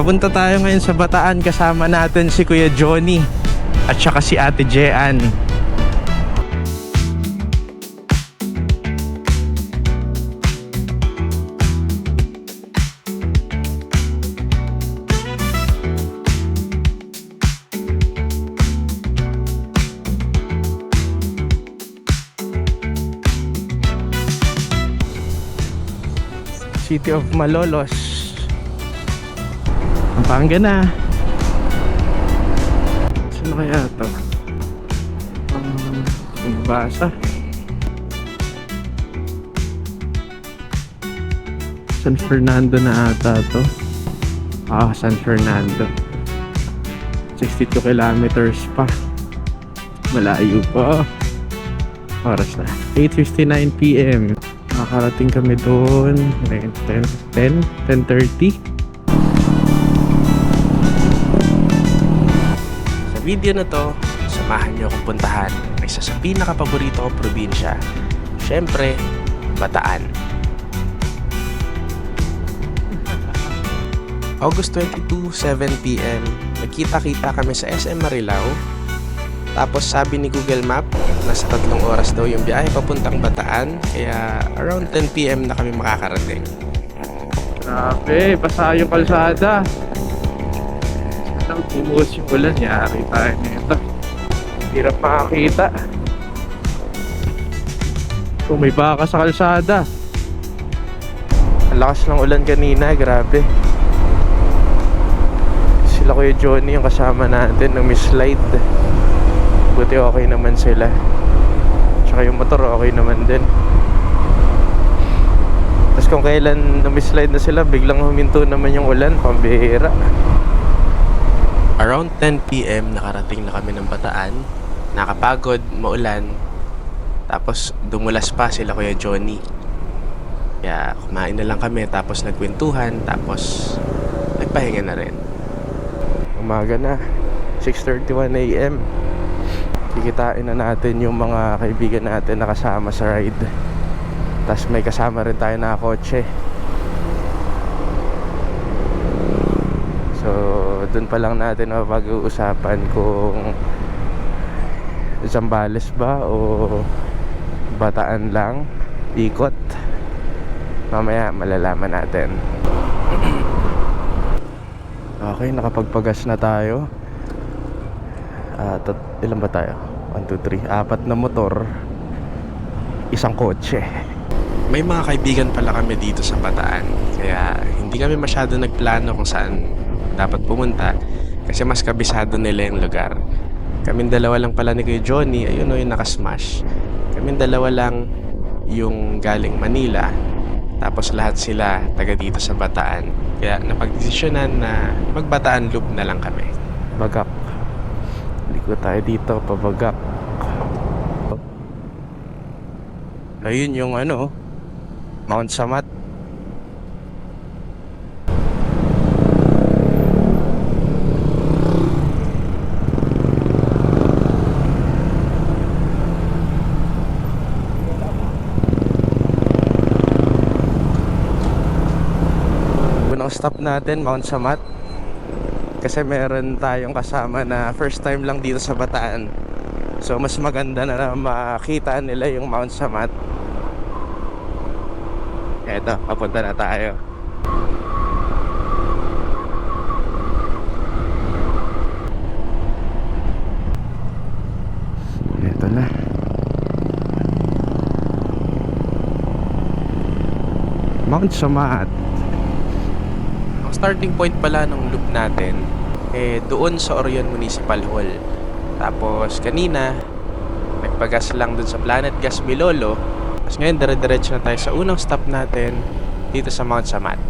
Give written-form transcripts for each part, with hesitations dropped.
Pupunta tayo ngayon sa Bataan, kasama natin si Kuya Johnny at saka si Ate Jean. City of Malolos, Pampanga na. Saan kaya ito? Basa San Fernando na ata to. San Fernando. 62 kilometers pa. Malayo pa. Oras na 8:59 PM. Nakarating kami doon 10:30. Sa video na to, samahan niyo akong puntahan ang isa sa pinaka-paborito kong probinsya. Siyempre, Bataan. August 22, 7 PM, nagkita-kita kami sa SM Marilao. Tapos sabi ni Google Map, nasa 3 oras daw yung biyahe papuntang Bataan. Kaya around 10 PM na kami makakarating. Grabe, basa yung kalsada. Anong bumuhos yung ulan, yari tayo nito. Hirap makakita. Kung may baka sa kalsada. Ang lakas ng ulan kanina, grabe. Sila Kuya Johnny yung kasama natin nung mislide. Buti okay naman sila. Tsaka yung motor okay naman din. Tapos kung kailan namislide na sila, biglang huminto naman yung ulan, pambihira. Around 10 PM nakarating na kami ng Bataan. Nakapagod, maulan. Tapos dumulas pa sila Kuya Johnny. Kaya kumain na lang kami, tapos nagkwentuhan, tapos nagpahinga na rin. Umaga na, 6:31 AM. Kikitain na natin yung mga kaibigan natin na kasama sa ride. Tapos may kasama rin tayo na kotse. So dun pa lang natin mapag-uusapan kung Zambales ba o Bataan lang, ikot. Mamaya malalaman natin. Okay, nakapagpagas na tayo. Ilan ba tayo? 1, 2, 3, 4 na motor, isang kotse. May mga kaibigan pala kami dito sa Bataan, kaya hindi kami masyado nagplano kung saan dapat pumunta kasi mas kabisado nila yung lugar. Kaming dalawa lang pala ni Kuya Johnny, ayun o yung nakasmash. Kaming dalawa lang yung galing Manila, tapos lahat sila taga dito sa Bataan. Kaya napagdesisyonan na mag-Bataan Loop na lang kami. Bagak. Liko tayo dito, pabagak. Ayun yung Mount Samat. Unang stop natin, Mount Samat. Kasi meron tayong kasama na first time lang dito sa Bataan. So mas maganda na makita nila yung Mount Samat. Eto, papunta na tayo. Eto na. Mount Samat. Ang starting point pala ng loop natin doon sa Orion Municipal Hall. Tapos kanina nagpagas lang dun sa Planet Gas Milolo. Tapos ngayon dire-diretso na tayo sa unang stop natin dito sa Mount Samat.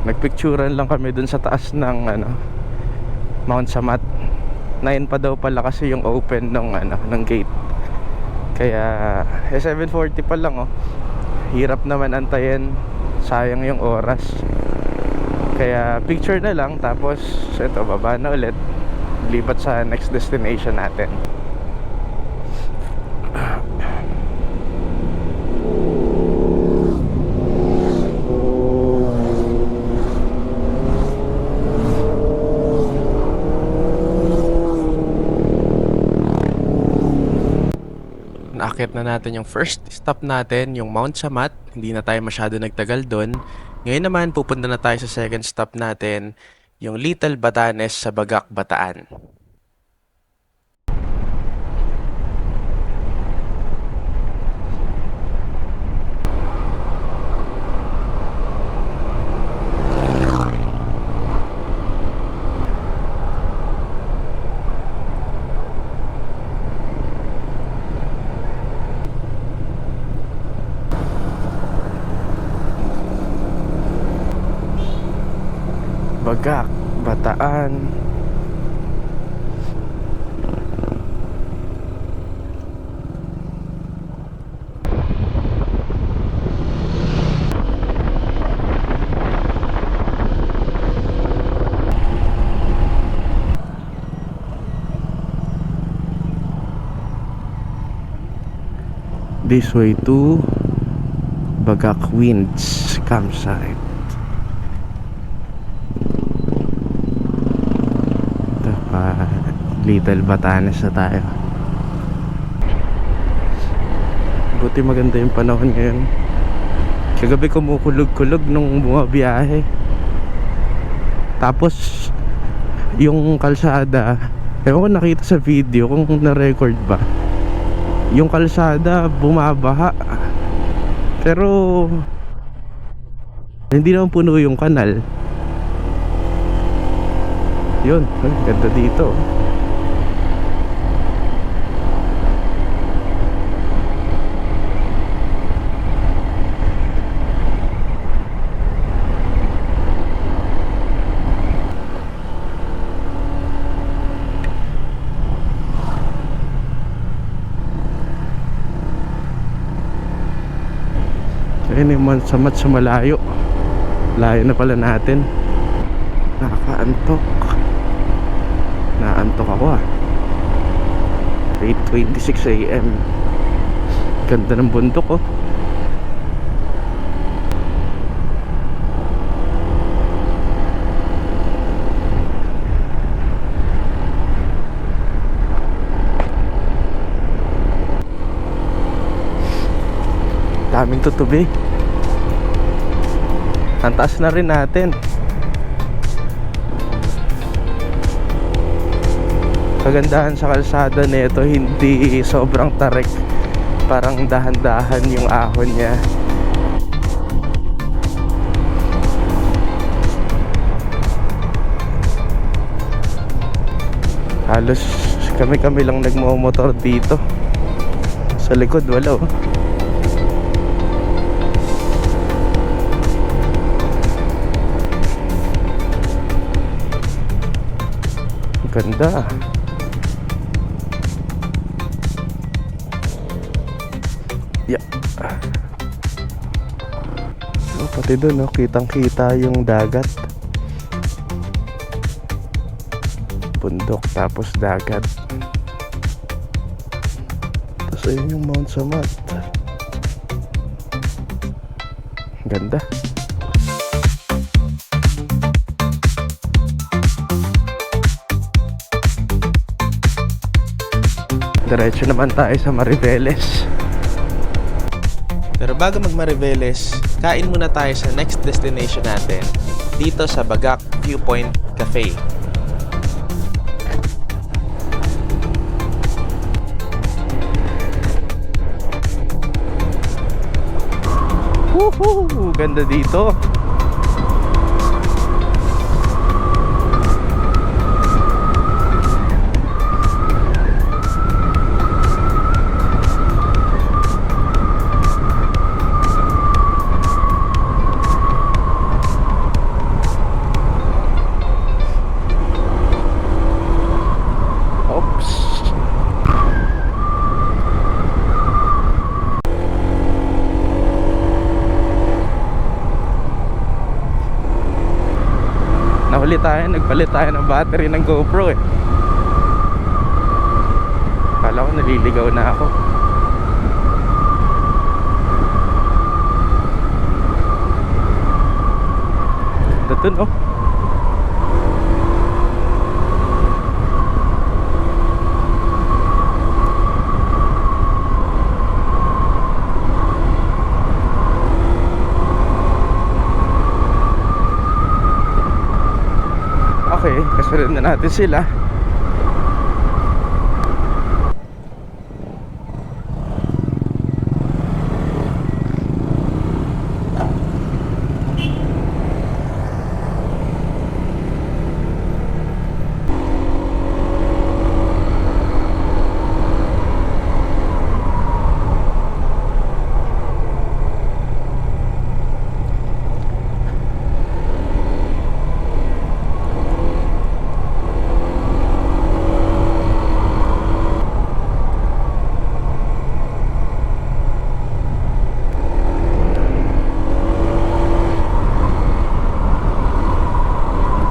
Nagpicturan lang kami dun sa taas ng Mount Samat. 9 pa daw pala kasi yung open ng gate. Kaya 7:40 pa lang oh. Hirap naman antayin. Sayang yung oras. Kaya picture na lang, tapos ito, baba na ulit, lipat sa next destination natin. Naakit na natin yung first stop natin, yung Mount Samat. Hindi na tayo masyado nagtagal doon. Ngayon naman, pupunta na tayo sa second stop natin, yung Little Batanes sa Bagak, Bataan. Bagak, Bataan. This way to Bagak Winds campsite. Little Batanes na tayo. Buti maganda yung panahon ngayon. Kagabi kumukulog-kulog nung bumabiyahe. Tapos yung kalsada, ewan ko nakita sa video kung na-record ba, yung kalsada bumabaha. Pero hindi naman puno yung kanal. Yun, ganda dito. Ayun yung Mount Samat sa malayo. Layo na pala natin. Nakakaantok. Naantok ako 8:26 AM. Ganda ng bundok oh. Daming tutubi. Ang taas na rin natin. Kagandahan sa kalsada nito, hindi sobrang tarik. Parang dahan-dahan yung ahon niya. Halos kami lang nagmo-motor dito. Sa likod wala oh. Ganda. Yeah. Oh, pati doon oh, kitang-kita yung dagat. Bundok tapos dagat. Tapos ayun yung Mount Samat. Ganda. Diretso naman tayo sa Mariveles. Pero bago mag Mariveles, kain muna tayo sa next destination natin, dito sa Bagak Viewpoint Cafe. Woohoo! Ganda dito. Nahuli tayo, nagpalit tayo ng battery ng GoPro eh. Kala ko naliligaw na ako. Dito no. Okay, kasunod na natin sila.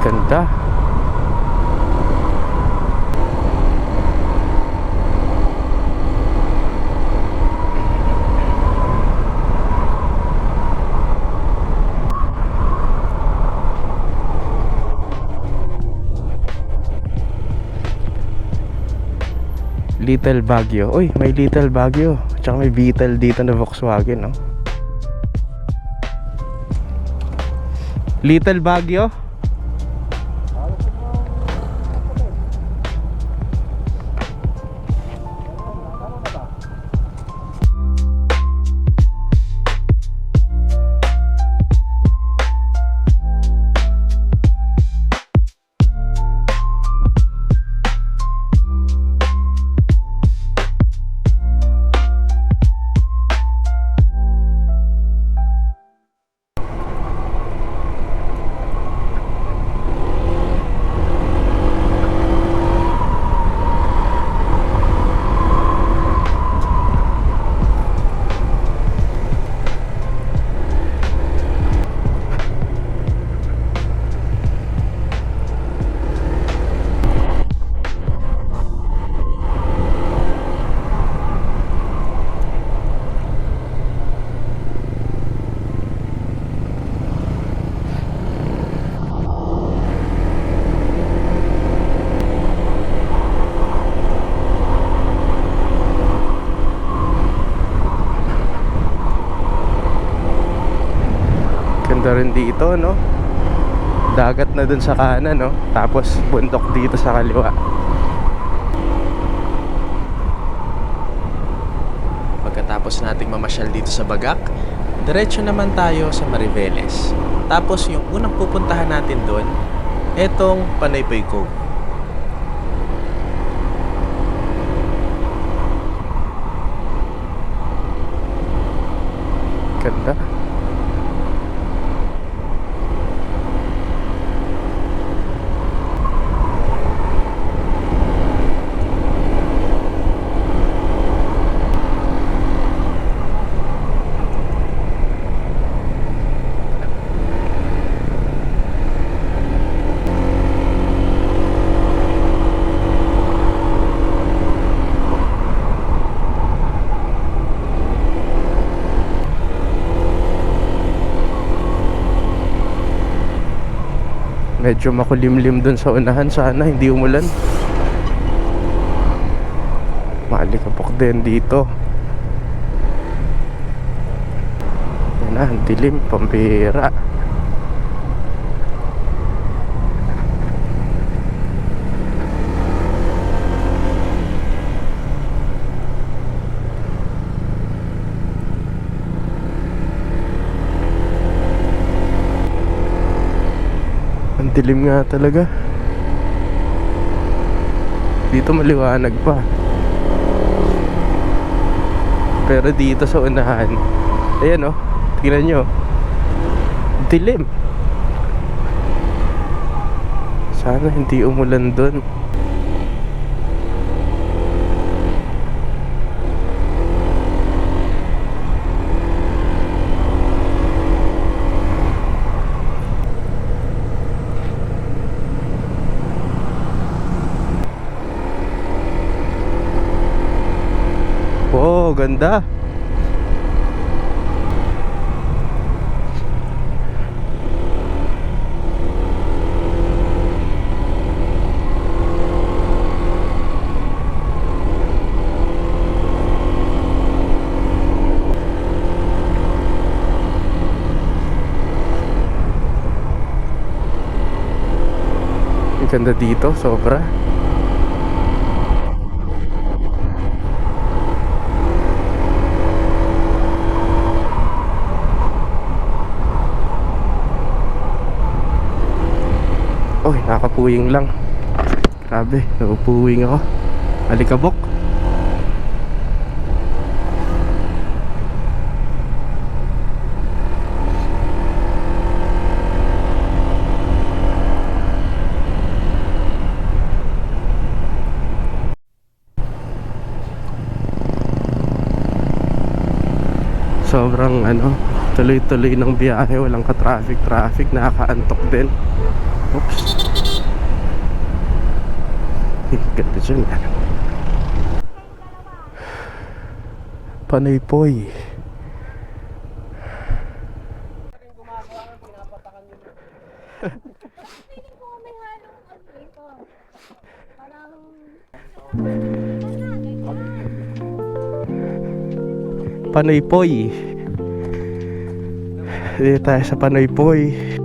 Ganda. Little Baguio. Uy, may Little Baguio. Tsaka may Beetle dito na Volkswagen, no? Little Baguio. Ganda rin dito, no? Dagat na dun sa kanan, no? Tapos bundok dito sa kaliwa. Pagkatapos nating mamasyal dito sa Bagak, diretso naman tayo sa Mariveles. Tapos yung unang pupuntahan natin dun, etong Panaypay Cove. Ganda. Medyo makulimlim dun sa unahan. Sana hindi umulan. Maalikabok din dito. Yan na, ang dilim, pambira. Dilim nga talaga. Dito maliwanag pa. Pero dito sa unahan, ayan oh, tingnan nyo, dilim. Sana hindi umulan dun. ganda. Ang ganda dito, sobra. Oy, nakapuwing lang. Grabe, napupuwing ako. Alikabok. Sobrang tuloy-tuloy ng biyahe, walang ka-traffic, nakakaantok din. Oops. Ganda dyan. Panaypoy. Panaypoy. Dito tayo sa Panaypoy.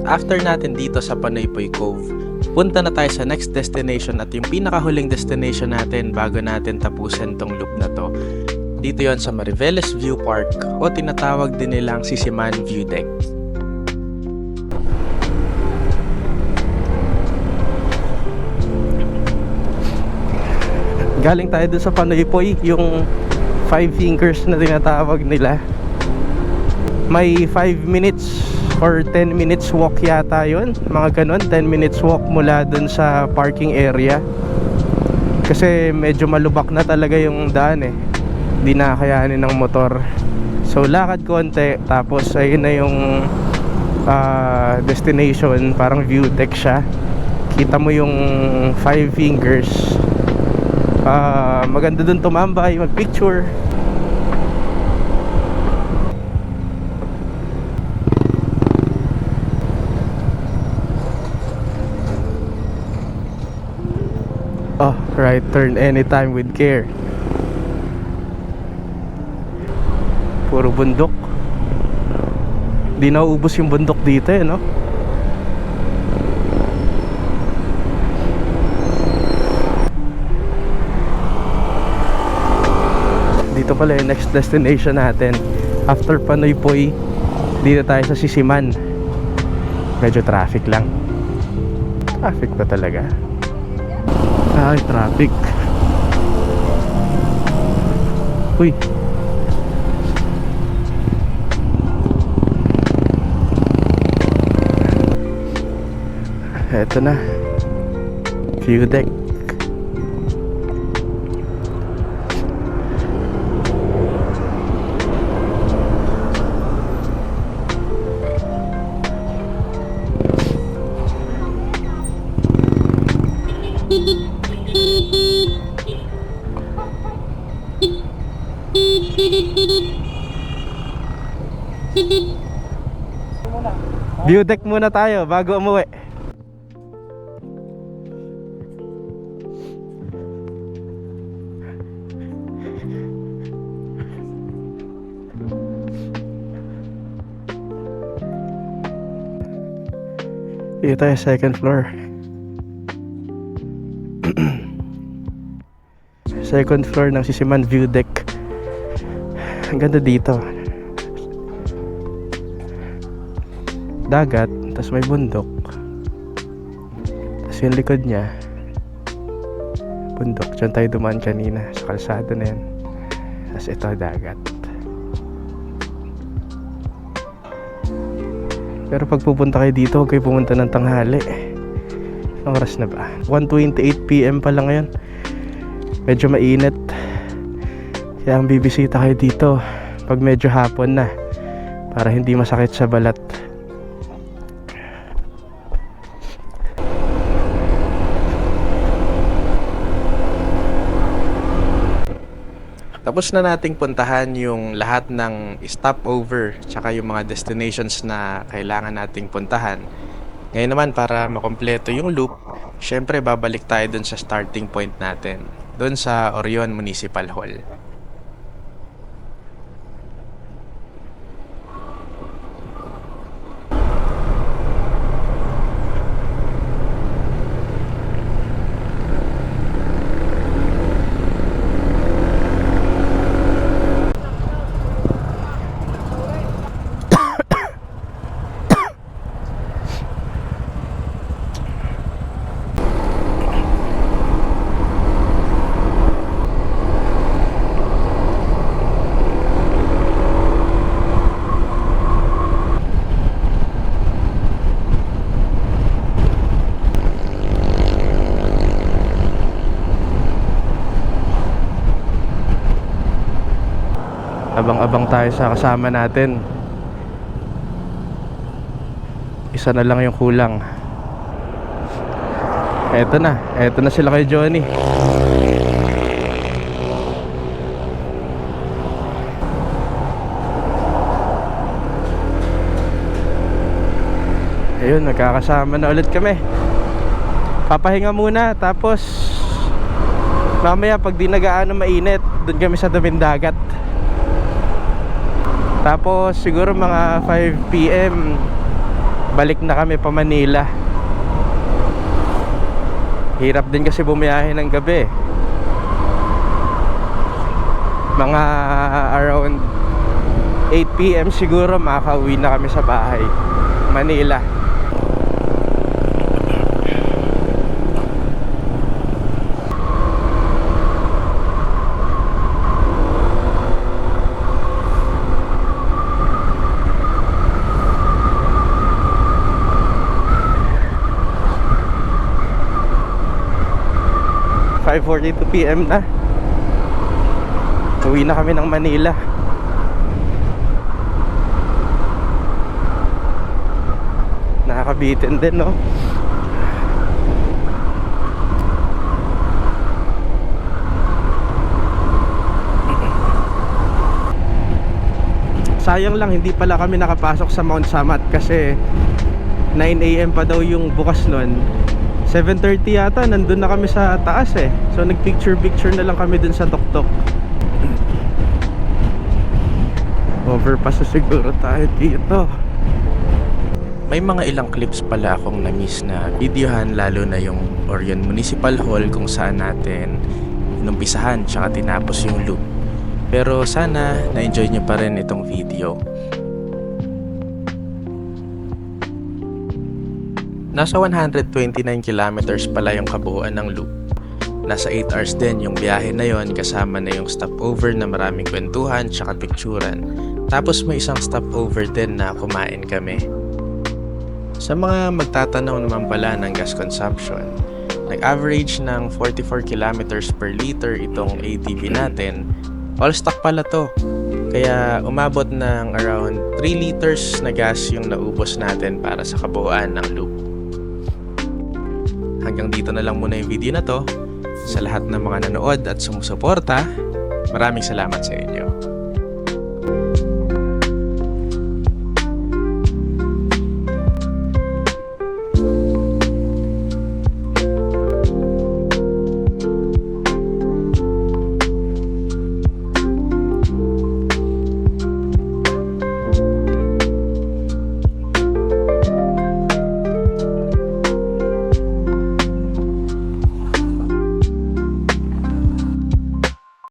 After natin dito sa Panaypoy Cove, punta na tayo sa next destination at yung pinakahuling destination natin bago natin tapusin tong loop na to. Dito yon sa Mariveles View Park o tinatawag din nilang Sisiman View Deck. Galing tayo dun sa Panaypoy, yung 5 fingers na tinatawag nila. May 5 minutes or 10 minutes walk yata yun, mga ganon. 10 minutes walk mula dun sa parking area, kasi medyo malubak na talaga yung daan di na kayanin ng motor. So lakad konti, tapos ayun na yung destination. Parang view deck siya, kita mo yung 5 fingers. Maganda dun tumambay, mag picture. Oh, right turn anytime with care. Puro bundok. Di nauubos yung bundok dito no? Dito pala yung next destination natin. After Panaypoy, dito tayo sa Sisiman. Medyo traffic lang. Traffic ba talaga? Ay, traffic. Uy. Ito na. View deck. View deck muna tayo bago umuwi. Dito tayo second floor. Second floor ng Sisiman View Deck. Ang ganda dito. Dagat, tas may bundok. Tas yung likod niya bundok. Diyan tayo dumaan kanina sa kalsada na yan. Tas ito dagat. Pero pag pupunta kayo dito, huwag kayo pumunta ng tanghali. Ang oras na ba? 1:28 PM pa lang ngayon. Medyo mainit. Kaya ang bibisita kayo dito pag medyo hapon na, para hindi masakit sa balat. Tapos na nating puntahan yung lahat ng stopover tsaka yung mga destinations na kailangan nating puntahan. Ngayon naman, para makompleto yung loop, syempre babalik tayo dun sa starting point natin, dun sa Orion Municipal Hall. Abang-abang tayo sa kasama natin. Isa na lang yung kulang. Eto na sila kay Johnny. Ayun, nagkakasama na ulit kami. Papahinga muna, tapos mamaya pag di nagaano mainit, doon kami sa tabing dagat. Tapos siguro mga 5 PM balik na kami pa Manila. Hirap din kasi bumiyahe ng gabi. Mga around 8 PM siguro makakauwi na kami sa bahay, Manila. Ay, 5:42 PM na. Uwi na kami ng Manila. Nakakabitin din, no? Sayang lang hindi pala kami nakapasok sa Mount Samat kasi 9 AM pa daw yung bukas nun. 7:30 yata nandun na kami sa taas eh. So nagpicture na lang kami dun sa tuktok. Overpass na siguro tayo dito. May mga ilang clips pala akong na-miss na videohan, lalo na yung Orion Municipal Hall kung saan natin inumpisahan tsaka tinapos yung loop. Pero sana na-enjoy nyo pa rin itong video. Nasa 129 kilometers pala yung kabuuan ng loop. Nasa 8 hours din yung biyahe na yon, kasama na yung stopover na maraming kwentuhan tsaka picturan. Tapos may isang stopover din na kumain kami. Sa mga magtatanong naman pala ng gas consumption, nag-average ng 44 kilometers per liter itong ATV natin. All stock pala to. Kaya umabot ng around 3 liters na gas yung naubos natin para sa kabuuan ng loop. Hanggang dito na lang muna yung video na to. Sa lahat ng mga nanood at sumusuporta, maraming salamat sa inyo.